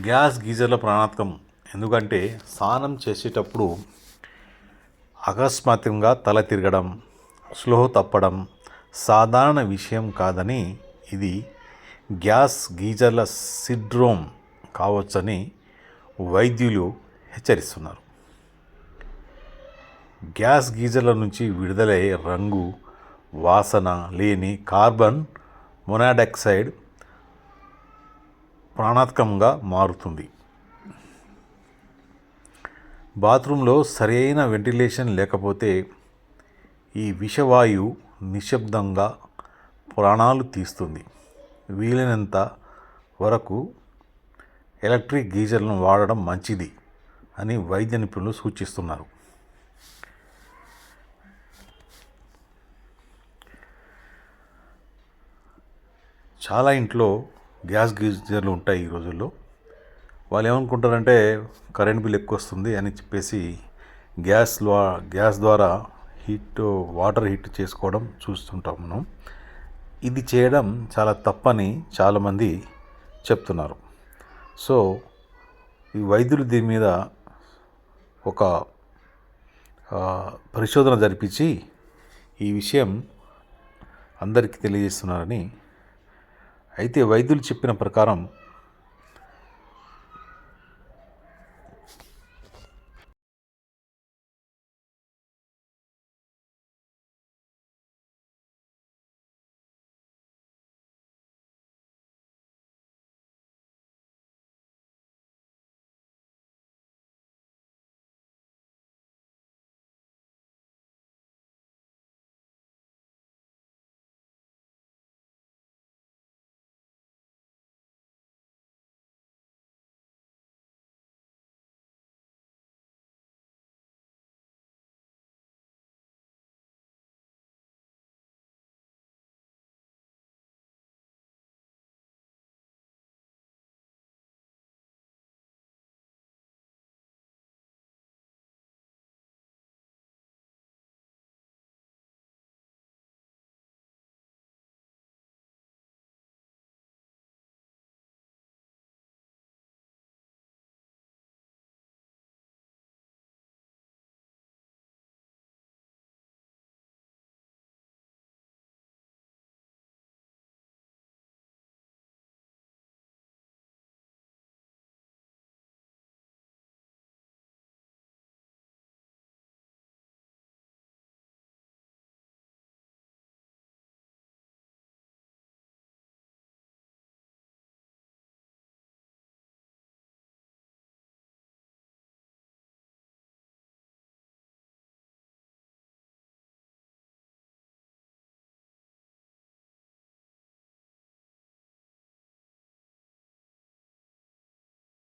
Gas గీజర్ల ప్రాణాంతకం. ఎందుకంటే స్నానం చేసేటప్పుడు అకస్మాత్తుగా తల తిరగడం, స్పృహ తప్పడం సాధారణ విషయం కాదని, ఇది గ్యాస్ గీజర్ల సిండ్రోమ్ కావచ్చని వైద్యులు హెచ్చరిస్తున్నారు. గ్యాస్ గీజర్ల నుంచి విడుదలయ్యే రంగు, వాసన లేని కార్బన్ మోనాక్సైడ్ ప్రాణాంతకంగా మారుతుంది. బాత్రూంలో సరైన వెంటిలేషన్ లేకపోతే ఈ విషవాయువు నిశ్శబ్దంగా ప్రాణాలు తీస్తుంది. వీలైనంత వరకు ఎలక్ట్రిక్ గీజర్లను వాడడం మంచిది అని వైద్య నిపుణులు సూచిస్తున్నారు. చాలా ఇంట్లో గ్యాస్ గీజర్లు ఉంటాయి ఈ రోజుల్లో. వాళ్ళు ఏమనుకుంటారంటే కరెంట్ బిల్ ఎక్కువ వస్తుంది అని చెప్పేసి గ్యాస్ ద్వారా వాటర్ హీట్ చేసుకోవడం చూస్తుంటాం మనం. ఇది చేయడం చాలా తప్పని చాలామంది చెప్తున్నారు. సో ఈ వైద్యులు దీని మీద ఒక పరిశోధన జరిపించి ఈ విషయం అందరికీ తెలియజేస్తున్నారని. అయితే వైద్యులు చెప్పిన ప్రకారం